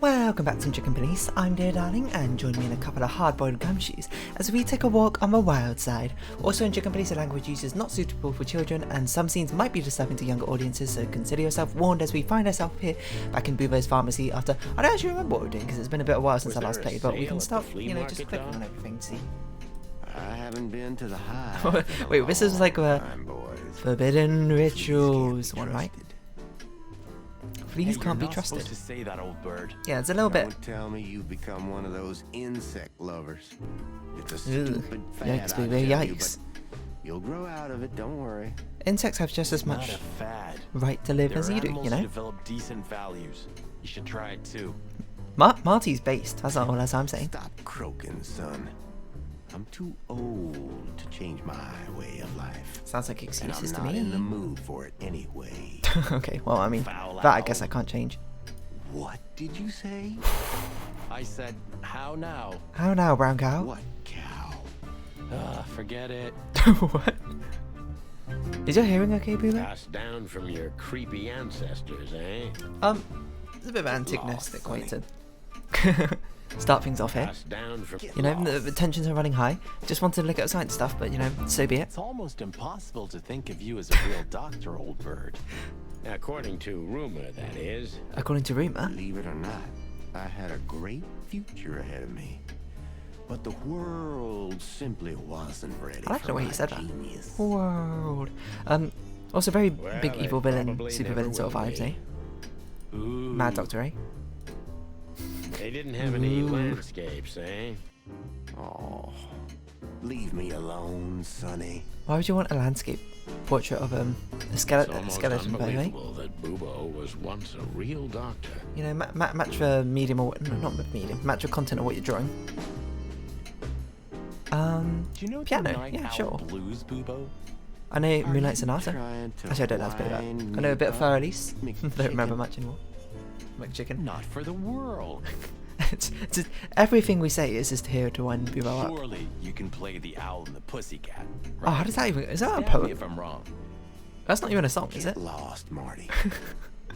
Welcome back to Chicken Police. I'm Dear Darling, and join me in a couple of hard-boiled gumshoes as we take a walk on the wild side. Also in Chicken Police, the language used is not suitable for children, and some scenes might be disturbing to younger audiences, so consider yourself warned as we find ourselves here back in Bubo's pharmacy after... I don't actually remember what we're doing because it's been a bit of a while since I last played, but we can start, just clicking on everything to see. I haven't been to the high. Wait, this is like a forbidden rituals one, right? Fleas can't be trusted. To say that, old bird. Yeah, it's a little bit. Don't tell me you've become one of those insect lovers. It's a stupid fad, yikes, baby, yikes. You'll grow out of it, don't worry. Insects have just as much right to live as you do, you know? Develop decent values. You should try it too. Marty's based, that's all as I'm saying. Stop croaking, son. I'm too old to change my way of life. Sounds like excuses to me. I'm not in the mood for it anyway. Okay, well, I mean, that I guess I can't change. What did you say? I said, how now? How now, brown cow? What cow? Forget it. What? Is your hearing okay, Boomer? Passed down from your creepy ancestors, eh? It's a bit of an antagonistic way to start things off here. Passed down from... You know, the tensions are running high. Just wanted to look at science stuff, but you know, so be it. It's almost impossible to think of you as a real doctor, old bird. According to rumor, that is. According to rumor. Believe it or not, I had a great future ahead of me. But the world simply wasn't ready. I like the way you said genius. that. World. Also very big they evil villain, probably super never villain sort of will vibes, eh? be. Ooh. Mad Doctor, eh? They didn't have any landscapes, eh? Oh, leave me alone, Sonny. Why would you want a landscape portrait of a It's skeleton, almost by the way? unbelievable that Bubo was once a real doctor. You know, match for medium or no, not with medium. Match for content of what you're drawing. Do you know piano, the Night yeah, Owl sure. Blues, Bubo? I know Moonlight Sonata. Trying to Actually, I don't know how to play that. wind I know a bit of me Fur up, Elise. I McChicken. don't remember much anymore. McChicken. Not for the world. it's everything we say is just here to wind people up. Surely you can play the owl and the pussycat. Oh, how does that even... Is that a Stab me poem? if I'm wrong. That's not even a song, is Get it? lost, Marty.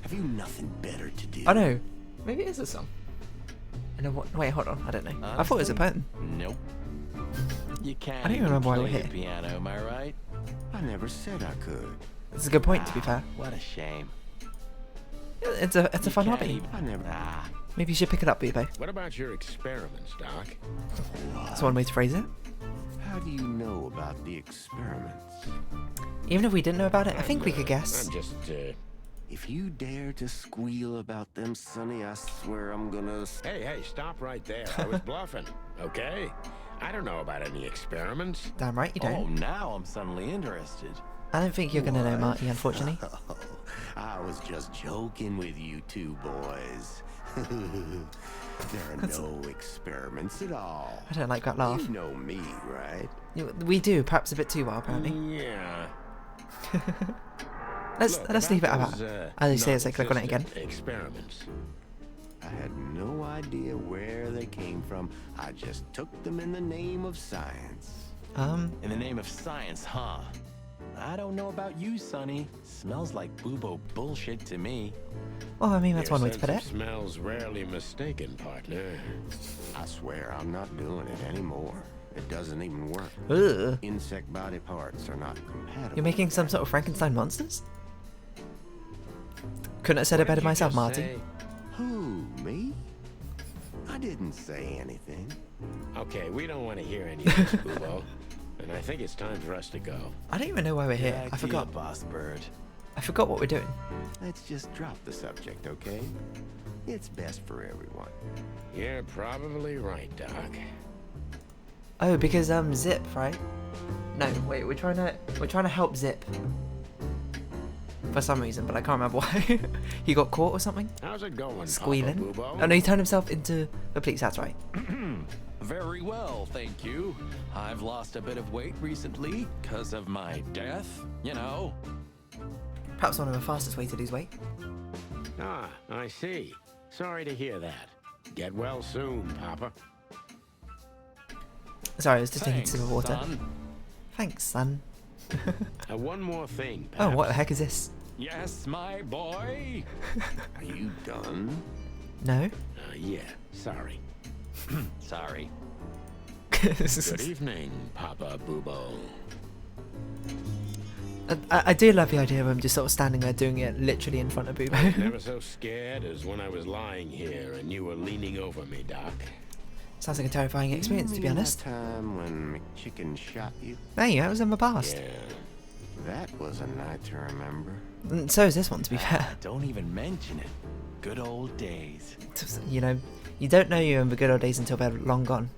Have you nothing better to do? I know. Maybe it is a song. And wait, hold on. I don't know. I thought it was a poem. Nope. You can't I don't even remember why we're play here. the piano, am I right? I never said I could. It's a good point, to be fair. What a shame. It's a fun Can't hobby. even- I never. Maybe you should pick it up, Bebo. What about your experiments, Doc? That's one way to phrase it. How do you know about the experiments? Even if we didn't know about it, I think we could guess. I'm just, If you dare to squeal about them, Sonny, I swear I'm gonna... Hey, stop right there. I was bluffing, okay? I don't know about any experiments. Damn right you Oh, don't. now I'm suddenly interested. I don't think you're gonna know, Marty, unfortunately. Oh, I was just joking with you two boys. There are no experiments at all. I don't like that laugh. You know me, right? We do, perhaps a bit too well, apparently. Yeah. Let's leave it at those, that. As you say as I click on it again. Experiments. I had no idea where they came from. I just took them in the name of science. In the name of science, huh? I don't know about you, Sonny. Smells like Bubo bullshit to me. Well, I mean, that's Your one way to sense put of it. Smells rarely mistaken, partner. I swear I'm not doing it anymore. It doesn't even work. Ugh. Insect body parts are not compatible. You're making some sort of Frankenstein monsters? Couldn't have said it better myself, Marty. Who, me? I didn't say anything. Okay, we don't want to hear any of this, Bubo. And I think it's time for us to go. I don't even know why we're here. Back I to you, forgot. boss bird. I forgot what we're doing. Let's just drop the subject, okay? It's best for everyone. You're probably right, Doc. Oh, because Zip, right? No, wait, we're trying to help Zip. For some reason, but I can't remember why. He got caught or something? How's it going, Squealing. Papa Bubo? Oh no, he turned himself into the police, that's right. Very well, thank you. I've lost a bit of weight recently because of my death, you know. Perhaps one of the fastest way to lose weight. Ah, I see. Sorry to hear that. Get well soon, Papa. Sorry, I was just taking a Thanks, sip of water. son. Thanks, son. One more thing, Oh, what the Paps. heck is this? Yes, my boy. Are you done? No? Yeah, sorry. Sorry. Good evening, Papa Boobo. I do love the idea of him just sort of standing there doing it literally in front of Boobo. Never so scared as when I was lying here and you were leaning over me, Doc. Sounds like a terrifying experience, to be honest. That time when McChicken shot you? Hey, that was in the past. Yeah. That was a night to remember. And so is this one, to be fair. Don't even mention it. Good old days. You know, you don't know you in the good old days until they're long gone.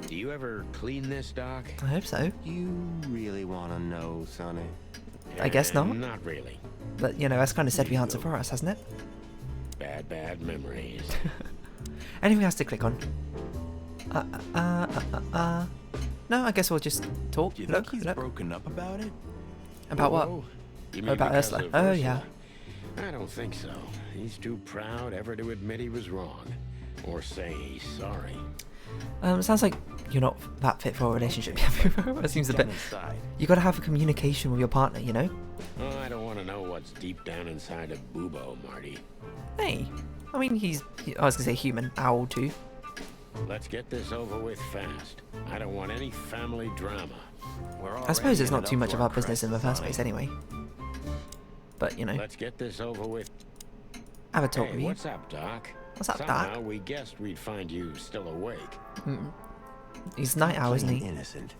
Do you ever clean this, Doc? I hope so. You really want to know, Sonny? I guess not. Not really. But, you know, that's kind of said the answer for us, hasn't it? Bad memories. Anything else to click on? No, I guess we'll just talk. Do you Look, think he's look. broken up about it? About what? Whoa. You Oh, mean about because Ursula. of Oh, yeah. I don't think so. He's too proud ever to admit he was wrong. Or say he's sorry. Sounds like you're not that fit for a relationship yet. It seems a bit. Inside. You gotta have a communication with your partner, you know? Oh, I don't want to know what's deep down inside of Boobo, Marty. Hey, I mean, I was gonna say human, owl too. Let's get this over with fast. I don't want any family drama. I suppose it's not too much of our business in the first place anyway. But, you know, Let's get this over with. have a talk Hey, with you. what's up, Doc? What's up, Somehow Doc? we guessed we'd find you still awake. He's night owl, isn't Plain he? innocent.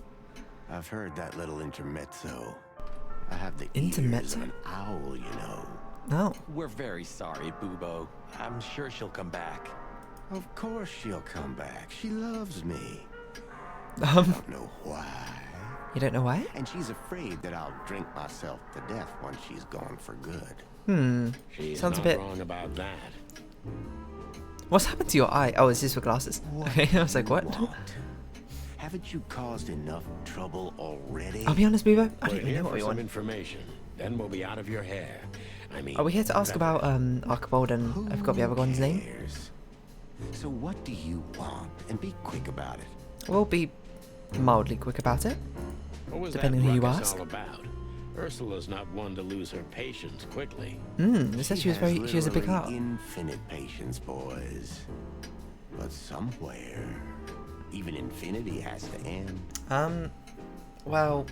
I've heard that little intermezzo. I have the ears Intermezzo? of an owl, you know. No. We're very sorry, Boobo. I'm sure she'll come back. Of course she'll come back. She loves me. I don't know why. You don't know why? And she's afraid that I'll drink myself to death once she's gone for good. She's Sounds a not bit- wrong about that. What's happened to your eye? Oh, it's just for glasses. Okay, I was like, what? What? Haven't you caused enough trouble already? I'll be honest, Bebo, I We're don't even here know what for we some want. information. Then we'll be out of your hair. I mean, Are we here to ask about Archibald and I forgot the other one's name? cares? So what do you want? And be quick about it. We'll be mildly quick about it. what was depending that who you ruckus ask. all about? Ursula's not one to lose her patience quickly. It said she has a big literally heart. Infinite patience, boys. But somewhere, even infinity has to end. Well,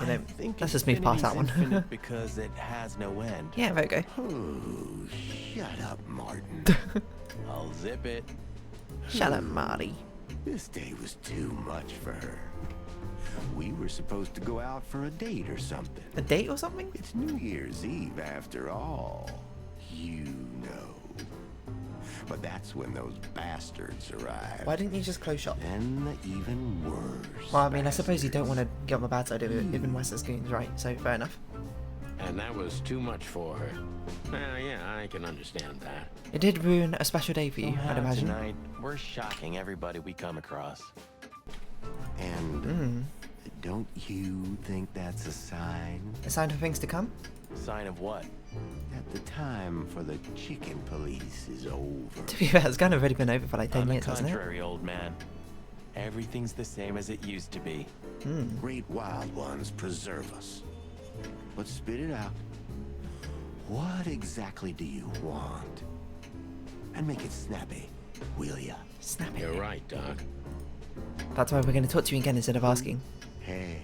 you know, let's just move past that one. Infinite because it has no end. Yeah, there we go. Oh, shut up, Martin. I'll zip it. Shut up, Marty. This day was too much for her. We were supposed to go out for a date or something. A date or something? It's New Year's Eve after all. You know. But that's when those bastards arrive. Why didn't you just close shop? Then the even worse. Well, I mean, I suppose you don't want to get on the bad side of it, even West Goons, right? So, fair enough. And that was too much for her. Yeah, I can understand that. It did ruin a special day for you, I'd Somehow imagine. Tonight, we're shocking everybody we come across. And don't you think that's a sign A sign of things to come? Sign of what? that the time for the chicken police is over? To be fair, it's kind of already been over for like 10 On the minutes, hasn't it? contrary, old man. Everything's the same as it used to be. Great wild ones preserve us. But spit it out. What exactly do you want? And make it snappy, will ya? Snap it. You're right, Doc. That's why we're going to talk to you again instead of asking. Hey,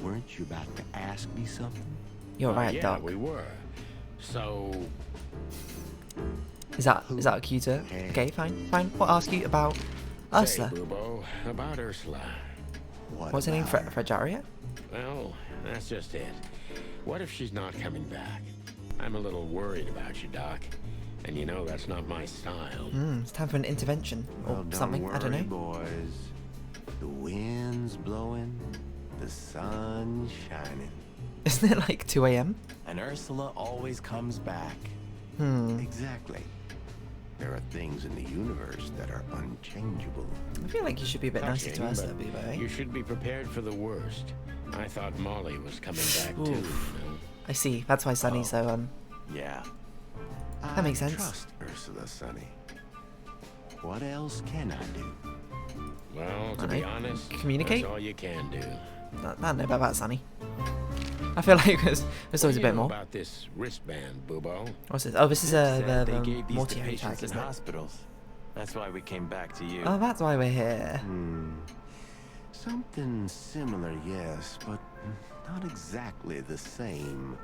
weren't you about to ask me something? You're right, yeah, Doc. we were. So, Is that a cue to? Okay, fine. We'll ask you about Ursula. say, Boobo, about Ursula. What's her name? about her? Frajaria? Well, that's just it. What if she's not coming back? I'm a little worried about you, Doc. And you know that's not my style. It's time for an intervention or Well, don't something. worry, I don't know. boys. The wind's blowing, the sun's shining. Isn't it like 2 a.m.? And Ursula always comes back. Exactly. There are things in the universe that are unchangeable. I feel like you should be a bit nicer to Touching, Ursula, but Bebo, eh? you should be prepared for the worst. I thought Molly was coming back too. You know? I see. That's why Sunny's so, Yeah. That makes sense. I trust Ursula, Sonny. What else can I do? Well, to I be know. honest, Communicate? that's all you can do. I don't know about that, Sunny. I feel like there's What always do a you bit know more. about this wristband, Bubo? What's this? Oh, this is Said they the gave these to multi-tag, patients in isn't it? hospitals. That's why we came back to you. Oh, that's why we're here. Something similar, yes, but not exactly the same.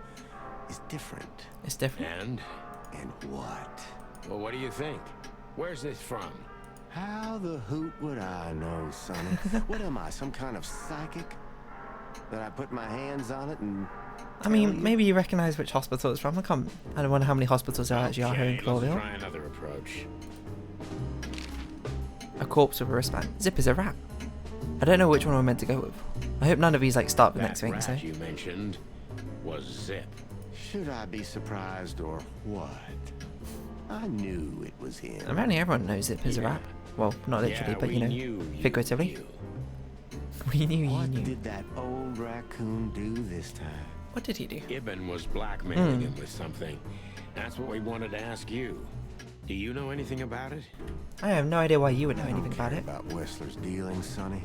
It's different. It's different. And? And what? Well, what do you think? Where's this from? How the hoot would I know, Sonny? What am I, some kind of psychic? That I put my hands on it and I tell mean, you? maybe you recognise which hospital it's from. I don't wonder how many hospitals there actually are here in Okay, let's Clawville. try another approach. A corpse with a wristband. Zip is a rat. I don't know which one we're meant to go with. I hope none of these like start with That next thing. rat So you mentioned was Zip. Should I be surprised or what? I knew it was him. apparently everyone knows Zip is a Yeah. rat. Well, not literally, Yeah, but we you know, knew you figuratively. knew. We knew you What knew. did that old raccoon do this time? What did he do? Ibn was blackmailing him with something. That's what we wanted to ask you. Do you know anything about it? I have no idea why you would know I don't anything about care it. about Wessler's dealings, Sonny.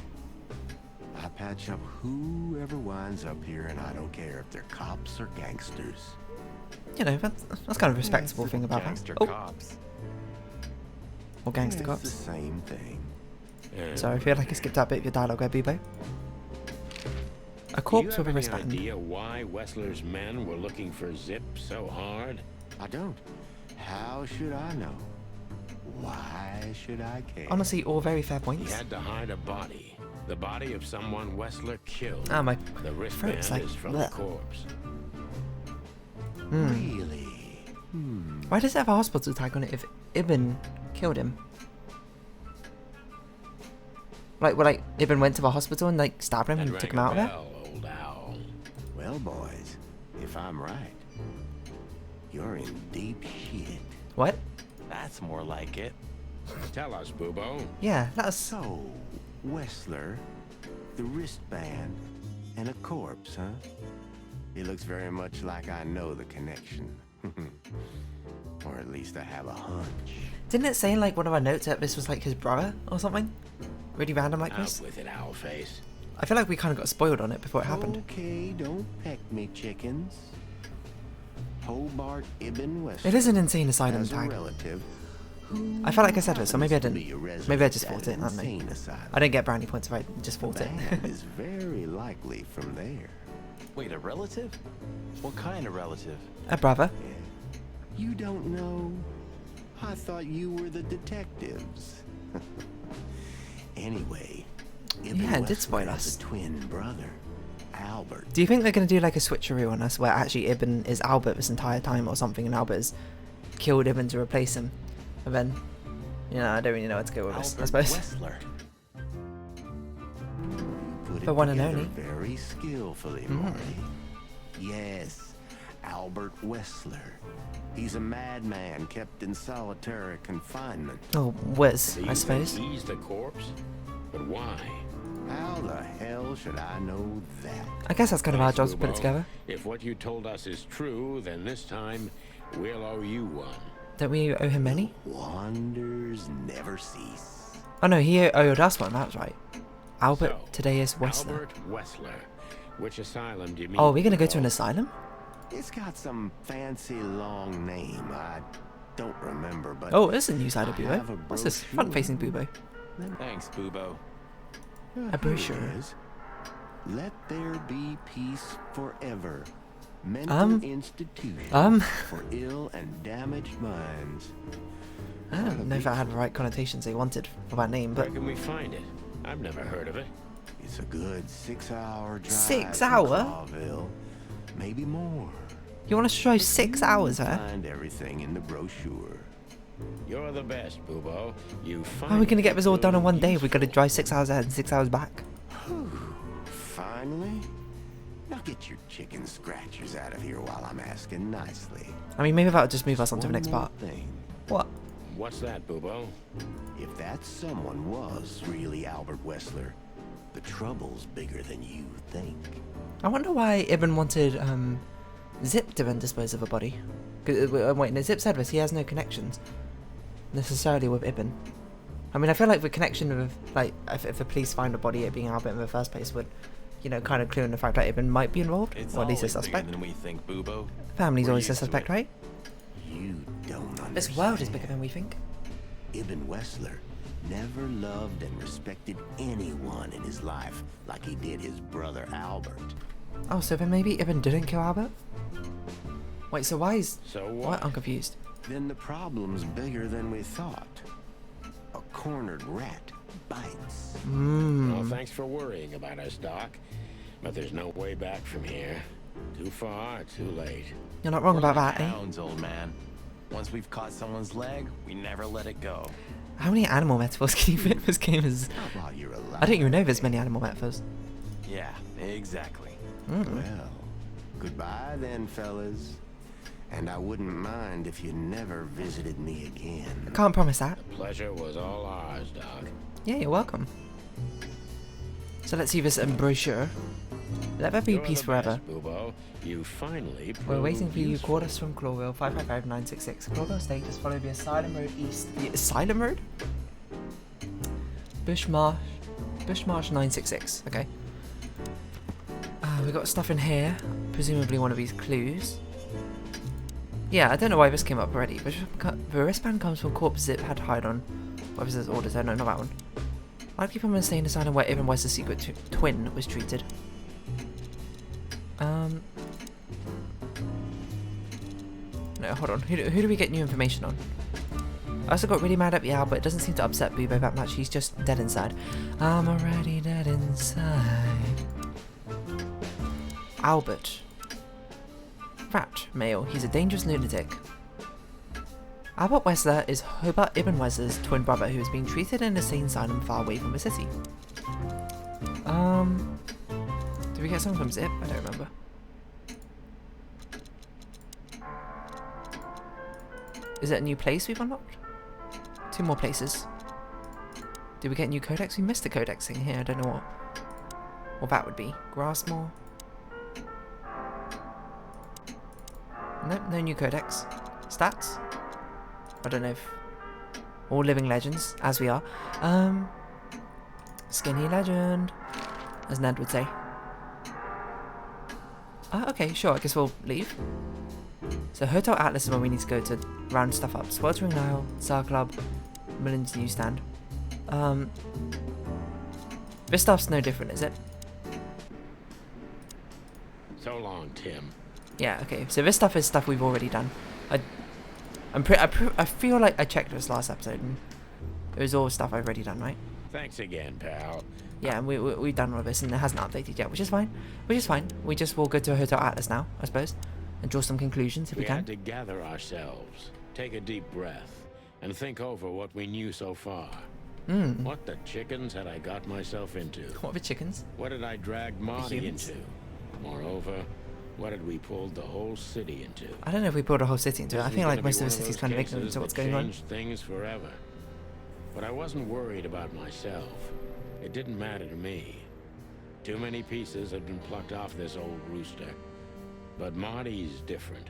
I patch up whoever winds up here, and I don't care if they're cops or gangsters. You know, that's kind of a respectable thing about that. Gangster Oh, cops. or gangster It's the cops. same thing. Sorry, I feel like I skipped that bit of your dialogue there, Bebo. A Do you corpse have with a any wristband. idea why Wessler's men were looking for Zip so hard? I don't. How should I know? Why should I care? Honestly, all very fair He points. had to hide a body. The body of someone Wessler killed. Ah, my The wristband throat's like is from bleh. the corpse. Really? Why does it have a hospital tag on it if Ibn killed him? Like Ibn went to the hospital and like stabbed him That and took rang him a out of there? bell, old owl. Well, boys, if I'm right, you're in deep shit. What? That's more like it. Tell us, Bubo. Yeah, that's So, Wessler, the wristband, and a corpse, huh? It looks very much like I know the connection. Or at least I have a hunch. Didn't it say in like one of our notes that this was like his brother or something? Really random like Out this? with it, owl face. I feel like we kind of got spoiled on it before it happened. Okay, don't peck me, chickens. Hobart Ibn Wessler It is an insane asylum has a tag. relative I felt like I said it, so maybe I happens to didn't. be a resident Maybe I just at fought an it, I don't know. insane asylum. I don't get brownie points if I just The fought it. band is very likely from there. Wait, a relative? What kind of relative? A brother. You don't know? I thought you were the detectives. Anyway, Ibn Yeah, it did Wessler spoil has us. a twin brother, Albert. Do you think they're going to do like a switcheroo on us where actually Ibn is Albert this entire time or something and Albert has killed Ibn to replace him? And then, you know, I don't really know where to go with this, I Albert suppose. Wessler. Put The it one and together only. very skillfully, Marty. Yes, Albert Wessler. He's a madman kept in solitary confinement. Oh, Wiz, So I you suppose. think he's the corpse? But why? How the hell should I know that? I guess that's kind of our Thanks, job to put it Bubo. together. If what you told us is true, then this time we'll owe you one. Don't we owe him many? Wonders never cease. Oh no, he owed us one, that's right. Albert So, today is Wessler. Albert Wessler. Which asylum do you mean? Oh, are we going to go to Bubo? an asylum? It's got some fancy long name. I don't remember, but Oh, it's a new side of I have a Bubo. What's this? Front-facing Bubo. Thanks, Bubo. A brochure. Here it is. Let there be peace forever. Mental institution for ill and damaged minds. I don't know if that had the right connotations they wanted for that name, Where but can we find it? I've never heard of it. It's a good 6-hour drive. 6 from hour? Clawville. Maybe more. you want us to drive 6 hours there? Find everything in the brochure. You're the best, Bubo. You How are we going to get this all done in one day if we got to useful. drive 6 hours ahead and 6 hours back? Finally? Now get your chicken scratchers out of here while I'm asking nicely. I mean, maybe that'll just move us on to the One next more part. thing. What? What's that, Bubo? If that someone was really Albert Wessler, the trouble's bigger than you think. I wonder why Ibn wanted Zip to then dispose of a body. Wait, no, Zip said this, he has no connections necessarily with Ibn. I mean, I feel like the connection with, like, if the police find a body, it being Albert in the first place would you know, kind of clue in the fact that Ibn might be involved, It's or at least a always bigger suspect. than we think, Boobo. Family's We're always a used to suspect, it. right? You don't understand. This world is bigger than we think. Ibn Wessler never loved and respected anyone in his life like he did his brother Albert. Oh, so then maybe Ibn didn't kill Albert? Wait, so why is... So What? what? I'm confused. Then the problem's bigger than we thought. A cornered rat bites. Well, thanks for worrying about us, Doc. But there's no way back from here. Too far, too late. You're not wrong We're about like that, eh? hounds, old man. Once we've caught someone's leg, we never let it go. How many animal metaphors can you fit in this game? While you're alive. I don't even know there's many animal metaphors. Yeah, exactly. Well, goodbye then, fellas. And I wouldn't mind if you never visited me again. Can't promise that. Pleasure was all ours, Doc. Yeah, you're welcome. So let's see this brochure. Let there be You're peace the forever. best, Boobo. You finally We're waiting proved for you. useful. Call us from Clawville, 555-966. Clawville State, just follow the Asylum Road east. The Asylum Road? Bushmarsh 966. Okay. We got stuff in here. Presumably one of these clues. Yeah, I don't know why this came up already. The wristband comes from corpse zip had hide on. What was his orders? Oh no, not that one. Likely from an insane asylum where Ibn Wester's secret twin was treated. No, hold on. Who do we get new information on? I also got really mad at the owl, but it doesn't seem to upset Boobo that much. He's just dead inside. I'm already dead inside. Albert. Rat. Male. He's a dangerous lunatic. Albert Wessler is Hobart Ibn Wessler's twin brother who is being treated in an insane asylum far away from the city. Did we get something from Zip? I don't remember. Is it a new place we've unlocked? 2 more places. Did we get a new codex? We missed a codex thing here. I don't know what that would be. Grassmore. Nope, no new codex. Stats? I don't know if... All living legends, as we are. Skinny legend, as Ned would say. Okay, sure, I guess we'll leave. So Hotel Atlas is where we need to go to round stuff up. Sweltering Nile, Star Club, Millen's Newsstand. This stuff's no different, is it? So long, Tim. Yeah, okay. So this stuff is stuff we've already done. I feel like I checked this last episode and it was all stuff I've already done, right? Thanks again, pal. Yeah, and we've done all of this and it hasn't updated yet, which is fine. We just will go to Hotel Atlas now, I suppose, and draw some conclusions if we We can. had to gather ourselves, take a deep breath, and think over what we knew so far. What the chickens had I got myself into? What are the chickens? What had I dragged Marty humans? into? Moreover, what had we pulled the whole city into? I don't know if we pulled a whole city into it. I This feel was like gonna most be of the one city's those kind of cases ignorant to what's that going on. changed things forever. But I wasn't worried about myself. It didn't matter to me. Too many pieces had been plucked off this old rooster. But Marty's different.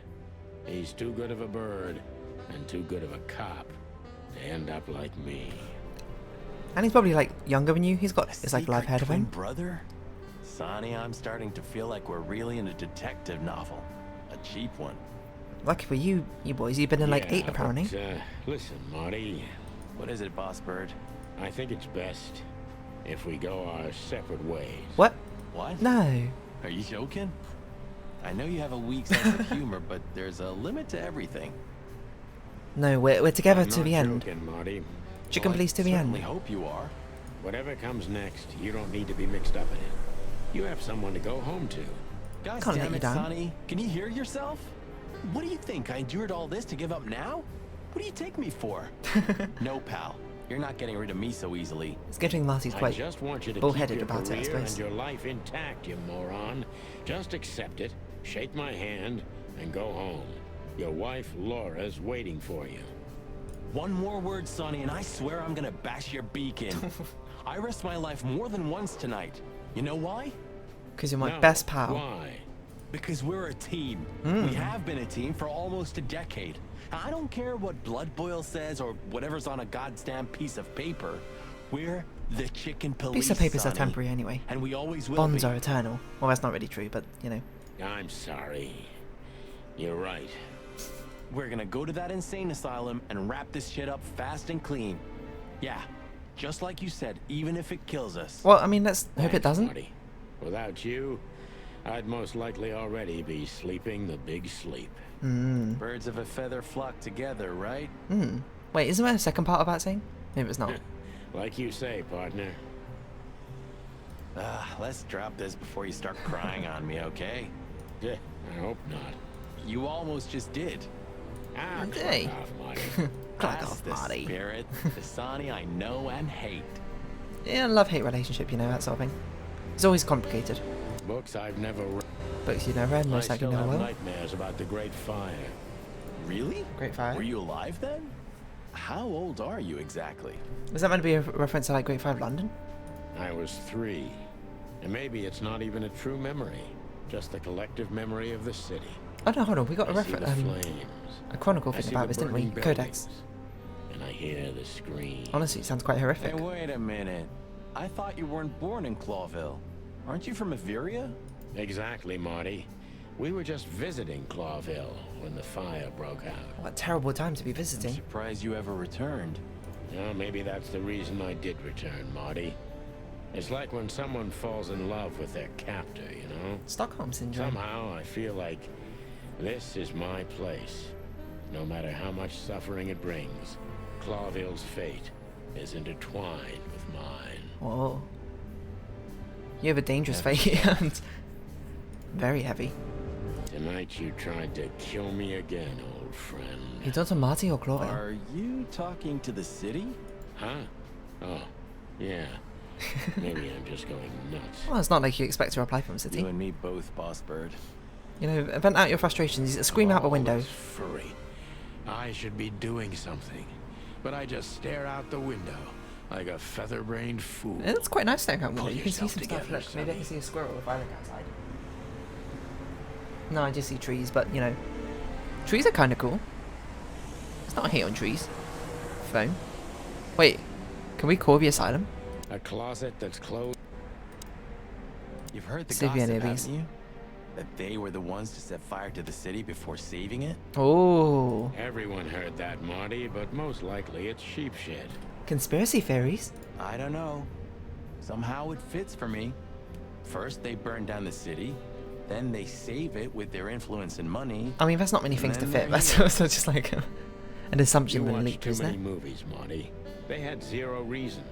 He's too good of a bird and too good of a cop to end up like me. And he's probably like younger than you. He's got his like life ahead of Twin him. brother? Sonny, I'm starting to feel like we're really in a detective novel. A cheap one. Lucky for you boys, you've been in like Yeah, 8 apparently. but, listen, Marty. What is it, Boss Bird? I think it's best if we go our separate ways. What? What? No. Are you joking? I know you have a weak sense of humor, but there's a limit to everything. No, we're together I'm to not the end. joking, Marty. Chicken Well, police to the I end. certainly hope you are. Whatever comes next, you don't need to be mixed up in it. You have someone to go home to. God Can't let damn you it, down. Sonny. Can you hear yourself? What do you think? I endured all this to give up now? What do you take me for? No, pal. You're not getting rid of me so easily. It's getting Marty's I quite just want you to keep bullheaded your about it, I career suppose. and your life intact, you moron. Just accept it, shake my hand, and go home. Your wife, Laura's waiting for you. One more word, Sonny, and I swear I'm gonna bash your beak in. I risked my life more than once tonight. You know why? Because you're my No, best pal. Why? Because we're a team. We have been a team for almost a decade. I don't care what Blood Boil says or whatever's on a goddamn piece of paper. We're The chicken police. Piece of papers are Sonny. temporary anyway. And we always will Bonds be. are eternal. Well, that's not really true, but you know. I'm sorry. You're right. We're gonna go to that insane asylum and wrap this shit up fast and clean. Yeah, just like you said, even if it kills us. Well, I mean, let's hope it Thanks, doesn't. Marty. Without you, I'd most likely already be sleeping the big sleep. Birds of a feather flock together, right? Wait, isn't there a second part of that saying? Maybe it's not. Like you say, partner. Let's drop this before you start crying on me, okay? Yeah, I hope not. You almost just did. Ah, Hey. fuck off, Marty. Crack That's off, the Marty. spirit, the Sonny I know and hate. Yeah, love-hate relationship, you know, that sort of thing. It's always complicated. Books I've never read. Books you never read, I most likely still never have will. nightmares about the Great Fire. Really? Great Fire. Were you alive then? How old are you exactly? Is that meant to be a reference to like Great Fire of London? I was 3. And maybe it's not even a true memory. Just the collective memory of the city. Oh no, hold on, we got a I see the reference, flames. a chronicle I thing see about the this, didn't we? burning Codex. buildings, and I hear the scream. Honestly, it sounds quite horrific. Hey, wait a minute. I thought you weren't born in Clawville. Aren't you from Averia? Exactly, Marty. We were just visiting Clawville when the fire broke out. What a terrible time to be I'm visiting. surprised you ever returned. Well, maybe that's the reason I did return, Marty. It's like when someone falls in love with their captor, you know? Stockholm Syndrome. Somehow I feel like this is my place. No matter how much suffering it brings, Clawville's fate is intertwined with mine. Whoa. You have a dangerous fate. And very heavy. Tonight you tried to kill me again, old friend. You talking to Marty or Clawville? Are you talking to the city? Huh? Oh, yeah. Maybe I'm just going nuts. Well, it's not like you expect to reply from City. You and me both, Boss Bird. You know, vent out your frustrations, scream out the All window. this Fury. I should be doing something, but I just stare out the window like a feather-brained fool. Yeah, it's quite nice staring out the window. Pull You can see yourself some stuff. together, Look, maybe I can Sonny. see a squirrel if I look outside. No, I just see trees, but you know, trees are kind of cool. It's not a hate on trees. Phone. Wait, can we call the asylum? A closet that's closed. You've heard the See if you gossip, any of these. haven't you? That they were the ones to set fire to the city before saving it? Oh, Everyone heard that, Marty, but most likely it's sheep shit. conspiracy theories. I don't know. Somehow it fits for me. First they burn down the city, then they save it with their influence and money. I mean, that's not many And things to then fit. they're That's here. also just like an assumption You and a watch leap, too isn't many it? movies, Marty. They had zero reason.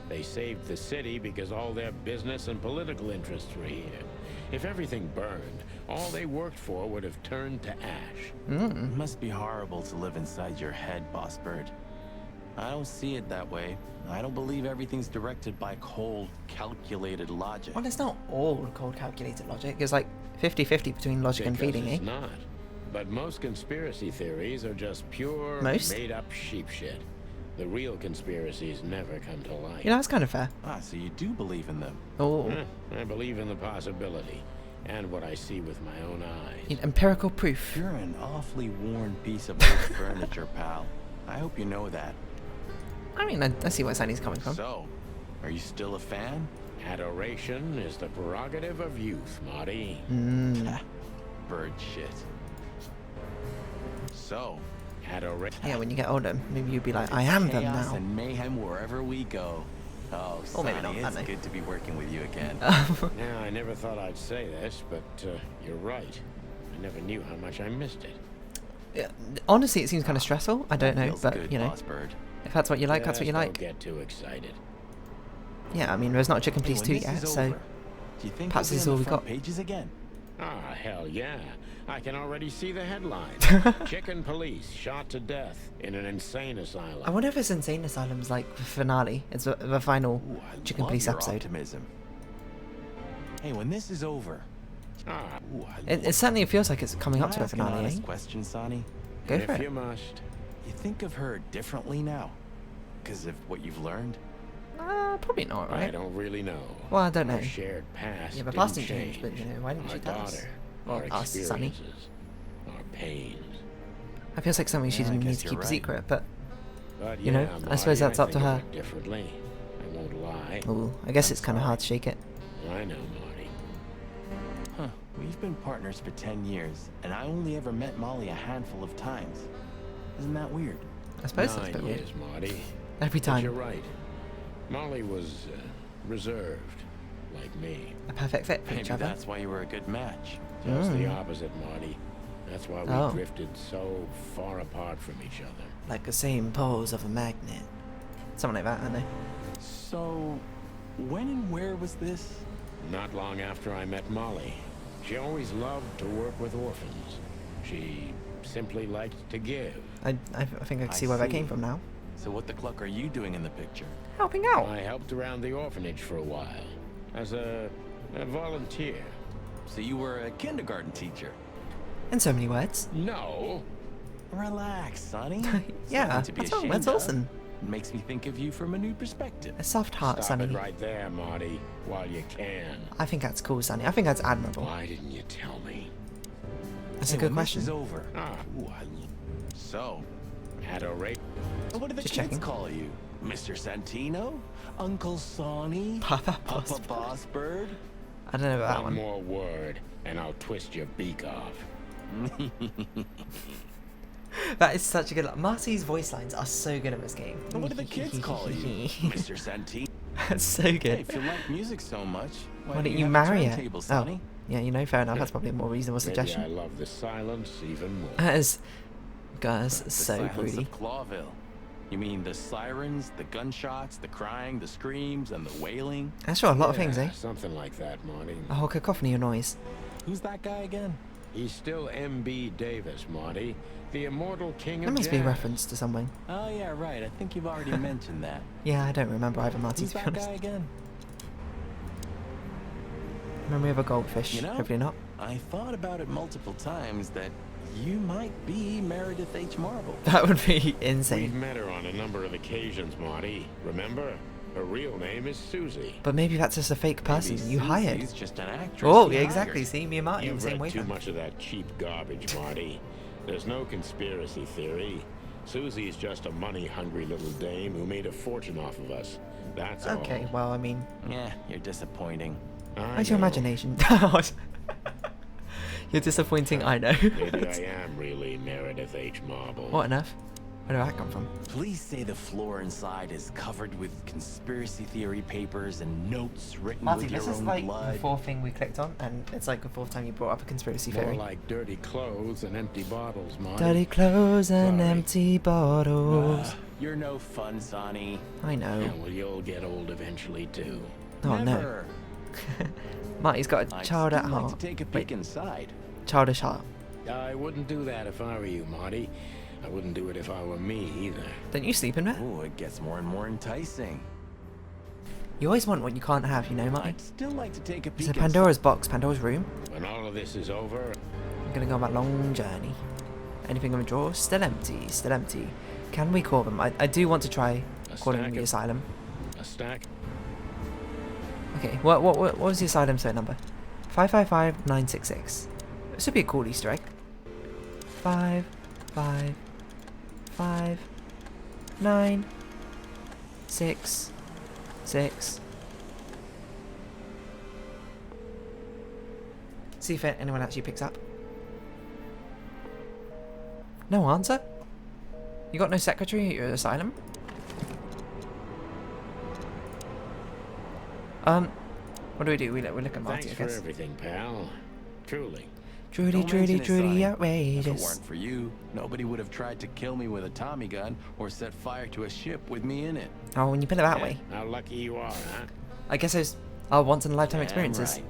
They saved the city because all their business and political interests were here. If everything burned, all they worked for would have turned to ash. It must be horrible to live inside your head, Boss Bird. I don't see it that way. I don't believe everything's directed by cold, calculated logic. Well, it's not all cold calculated logic. It's like 50-50 between logic and Because feeling, eh? it's not. But most conspiracy theories are just pure, Most? made-up sheep shit. The real conspiracies never come to light. You know, that's kind of fair. Ah, so you do believe in them. Oh, I believe in the possibility, and what I see with my own eyes. empirical proof. You're an awfully worn piece of old furniture, pal. I hope you know that. I mean, I see where Sandy's coming from. So, are you still a fan? Adoration is the prerogative of youth, Marty. Bird shit. So, Adoration. Yeah, when you get older, maybe you'd be like, I am them chaos now. and mayhem wherever we go. Oh, Or maybe Sonny, not, I it's don't know. good to be working with you again. Now, I never thought I'd say this, but you're right. I never knew how much I missed it. Yeah, honestly, it seems kind of stressful. I don't know, Feels but good, you know, Boss Bird. if that's what you like, that's what you Just like. Don't get too excited. Yeah, I mean, there's not a Chicken Hey, Police when 2 this yet, is so over, do you think perhaps you'll this is be on all the we front got. pages again? Ah, hell yeah. I can already see the headline. Chicken police shot to death in an insane asylum. I wonder if it's Insane Asylum's like the finale. It's the final Ooh, I Chicken love Police your episode. optimism. Hey, when this is over. Ah, Ooh, I It love- certainly feels like it's coming Can up I to a ask an finale, eh? honest question, Sonny? Go if for you it. must. You think of her differently now? Because of what you've learned? Probably not, I right? don't really know. Well, I don't know. Our shared past Yeah, the didn't past didn't change. change, but, you know, why didn't Our she tell us? daughter, Well, our us, Sonny. experiences, our pains. I feels like something she Yeah, I didn't need guess to you're keep a right. secret, but But You know, yeah, I suppose Marty, that's up to think of her. it differently. won't lie. Oh, I guess it's kind of hard to shake it. I know, Marty. Huh. We've been partners for 10 years, and I only ever met Molly a handful of times. Isn't that weird? I suppose that's a 9 bit weird. years, Marty. Every But time. you're right. Molly was reserved, like me. A perfect fit for Maybe each other. that's why you were a good match. Just the opposite, Marty. That's why we Oh. drifted so far apart from each other. Like the same poles of a magnet. Something like that, I know. So, when and where was this? Not long after I met Molly. She always loved to work with orphans. She simply liked to give. I think I can see where that came from now. So what the cluck are you doing in the picture? Helping out. I helped around the orphanage for a while. As a volunteer. So you were a kindergarten teacher? In so many words. No. Relax, Sonny. Yeah, Something to be that's all. ashamed That's of. awesome. Makes me think of you from a new perspective. A soft heart, Stop Sonny. it right there, Marty, while you can. I think that's cool, Sonny. I think that's admirable. Why didn't you tell me? That's a Hey, good when question. This is over. Ah, So, adorate. what do the Just kids checking. call you? Mr. Santino? Uncle Sonny? Papa Papa Bossbird. Bossbird? I don't know about that One one. more word, and I'll twist your beak off. That is such a good. Marty's voice lines are so good in this game. What do the kids call you? Mr. Santino? That's so Hey, good. if you like music so much, Why don't you have a marry turntable, her? Sonny? Oh, yeah, you know, fair enough. That's probably a more reasonable Maybe suggestion. I love the silence even more. That is, guys, The so silence broody. of Clawville. You mean the sirens, the gunshots, the crying, the screams, and the wailing? That's sure a lot of Yeah, things, eh? Something like that, Marty. A whole cacophony of noise. Who's that guy again? He's still M.B. Davis, Marty. The immortal king That of must be a jazz. reference to something. Oh yeah, right. I think you've already mentioned that. Yeah, I don't remember either, Marty, Who's to be that honest. guy again? Memory of a goldfish. You know, Hopefully not. I thought about it multiple times that you might be Meredith H. Marble. That would be We've insane. met her on a number of occasions, Marty. Remember? Her real name is Susie. But maybe that's just a fake person Maybe you hired. Susie's just an actress. Oh, you yeah, hired. exactly. See, me and Marty on the You've same read too wavelength. much of that cheap garbage, Marty. There's no conspiracy theory. Susie's just a money-hungry little dame who made a fortune off of us. That's all. Okay, well, I mean, Yeah, you're disappointing. where's your know. imagination? You're disappointing, I know. Maybe I am really Meredith H. Marble. What on earth? Where did that come from? Please say the floor inside is covered with conspiracy theory papers and notes written Marty, with your this is own like blood. the fourth thing we clicked on, and it's like the fourth time you brought up a conspiracy More theory. like dirty clothes and empty bottles, Marty. Dirty clothes and Sorry. empty bottles. You're no fun, Sonny. I know. Yeah, well, you'll get old eventually, too. Oh no. Never. Marty's got a I'd child at still like heart. to take a Wait, peek inside. childish heart. I wouldn't do that if I were you, Marty. I wouldn't do it if I were me, either. Don't you sleep in there? Oh, it gets more and more enticing. You always want what you can't have, you know, Marty. I'd still like to take a peek It's a inside. Pandora's box, Pandora's room. When all of this is over, I'm gonna go on that long journey. Anything in the drawer? Still empty, still empty. Can we call them? I do want to try A calling stack them the of- asylum. a stack. Okay, what was the asylum cert number? 555966. This would be a cool Easter egg. 5, 5, 5, 9, 6, 6. See if anyone actually picks up. No answer? You got no secretary at your asylum? What do? We look at Marty, Thanks I for guess. everything, pal. Truly. Truly, Don't truly, mention it, truly Sonny. If it outrageous. weren't for you, nobody would have tried to kill me with a Tommy gun or set fire to a ship with me in it. Oh, when you put it that Yeah, way. How lucky you are, huh? I guess those are once in a lifetime Damn experiences. right.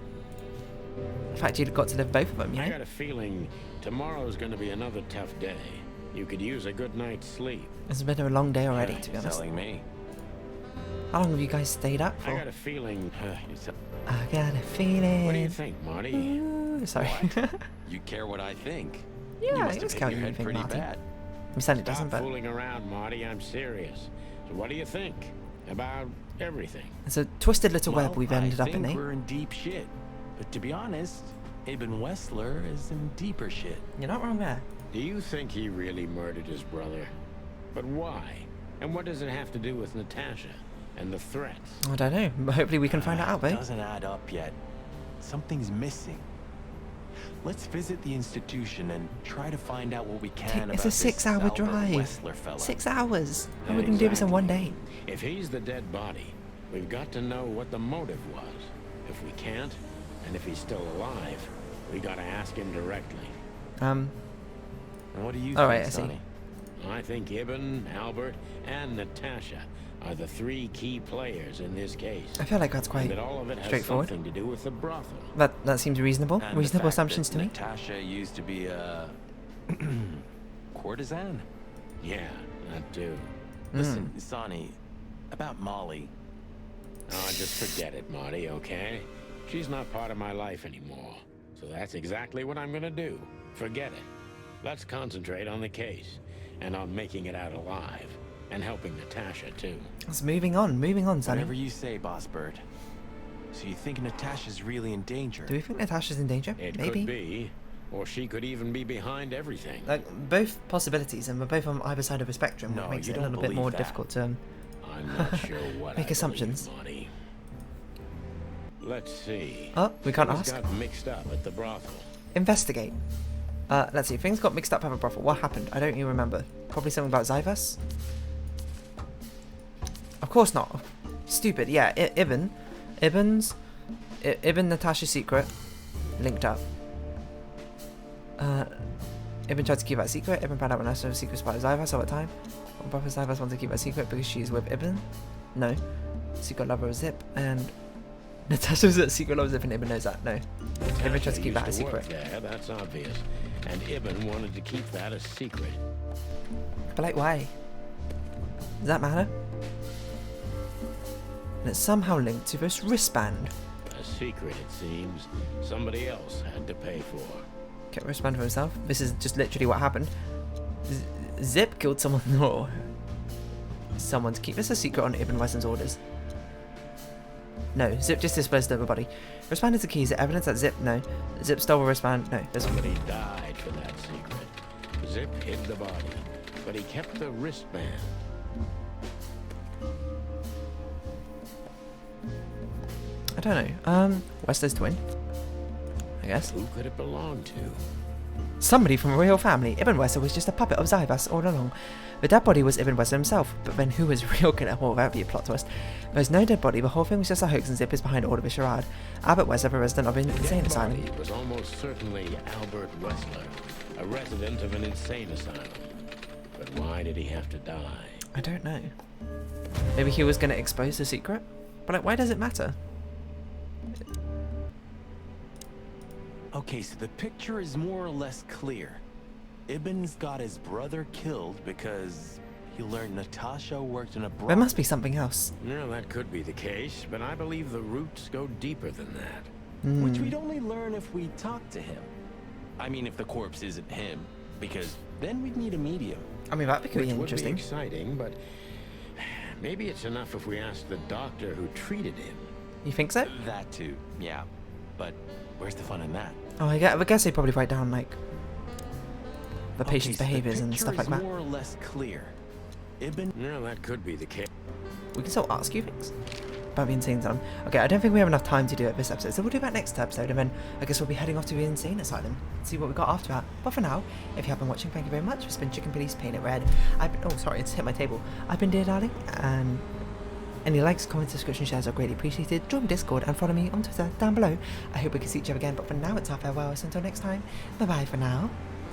The fact you got to live both of them, you I know? got a feeling tomorrow's gonna be another tough day. You could use a good night's sleep. It's been a long day already, Yeah, to be you're honest. telling me. How long have you guys stayed up I for? got a feeling. You're tell- I got a feeling. What do you think, Marty? Ooh, sorry. You care what I think? Yeah, you I must just have care hit what your you head think, pretty Marty. bad. We said it Stop doesn't, but fooling around, Marty. I'm serious. So what do you think about everything? it's a twisted little web Well, we've ended I up in, think eh? we're in deep shit. But to be honest, Ibn Wessler is in deeper shit. You're not wrong there. Do you think he really murdered his brother? But why? And what does it have to do with Natasha? and the threats. I don't know. But hopefully we can find that out, It babe. doesn't add up yet. Something's missing. Let's visit the institution and try to find out what we can about It's a this 6-hour Albert drive. Wessler fella. 6 hours. How are we going to do this in one day? If he's the dead body, we've got to know what the motive was. If we can't, and if he's still alive, we gotta ask him directly. And what do you All think, right, I see. Sonny? I think Ibn, Albert, and Natasha are the 3 key players in this case. I feel like that's And quite that all of it has straightforward. something to do with the brothel. That seems reasonable. And Reasonable the fact assumptions that to me. Natasha used to be a courtesan. Yeah, that too. Listen, Sonny, about Molly. Oh, just forget it, Marty, okay? She's not part of my life anymore. So that's exactly what I'm gonna do. Forget it. Let's concentrate on the case, and on making it out alive, and helping Natasha, too. Let's moving on, Sonny. Whatever you say, Boss Bird. So you think Natasha's really in danger? Do we think Natasha's in danger? It Maybe. could be, or she could even be behind everything. Like, both possibilities, and we're both on either side of a spectrum, which No, makes you it a don't little bit more believe that. difficult to... I'm not sure what Make I assumptions. believe, Marty. Let's see. Oh, we can't Things ask. got mixed up at the brothel. Investigate. Let's see. Things got mixed up at a brothel. What happened? I don't even remember. Probably something about Zyvas? Of course not. Stupid. Yeah, Ibn, Natasha's secret, linked up. Ibn tried to keep that secret. Ibn found out when Natasha's secret about Zyvas all the time. Brother Zyvas wanted to keep that secret because she's with Ibn. No. Secret lover of Zip, and Natasha's a secret lover of Zip, and Ibn knows that. No. Ibn tried to keep that a used to work secret. there, that's obvious. And Ibn wanted to keep that a secret. But like, why? Does that matter? And it's somehow linked to this wristband. A secret, it seems. Somebody else had to pay for. Kept wristband for himself. This is just literally what happened. Zip killed someone, or someone to keep this a secret on Ibn Weston's orders. No, Zip just disposed of the body. Wristband is the key. Is it evidence that Zip? No. Zip stole a wristband? No. There's Somebody died for that secret. Zip hid the body, but he kept the wristband. I don't know. Wester's twin. I guess. Who could it belong to? Somebody from a royal family. Ibn Wester was just a puppet of Zyvas all along. The dead body was Ibn Wester himself, but then who was real killer? Well, that would be a plot twist. There's no dead body, the whole thing was just a hoax, and Zip is behind all of the charade. Albert Wester, a resident of an insane asylum. Body was almost certainly Albert Wessler, a resident of an insane asylum. But why did he have to die? I don't know. Maybe he was going to expose the secret? But like, why does it matter? Okay, so the picture is more or less clear. Ibn's got his brother killed because he learned Natasha worked in a brothel. There must be something else. No, that could be the case, but I believe the roots go deeper than that. Which we'd only learn if we talk to him. I mean, if the corpse isn't him, because then we'd need a medium. I mean, that could be Which would be interesting. exciting, but maybe it's enough if we ask the doctor who treated him. You think so? That too, yeah. But where's the fun in that? Oh, I guess they probably write down, like, the Okay, patient's so the behaviors and picture stuff like is that. more or less clear. Ibn. No, that could be the case. We can still ask you things about the insane asylum. Okay, I don't think we have enough time to do it this episode, so we'll do that next episode, and then I guess we'll be heading off to the insane asylum, see what we got after that. But for now, if you have been watching, thank you very much. It's been Chicken Police, Paint It Red. Oh, sorry, it's hit my table. I've been Dear Darling, and any likes, comments, subscription, shares are greatly appreciated. Join Discord and follow me on Twitter down below. I hope we can see each other again, but for now, it's our farewell. So until next time, bye bye for now.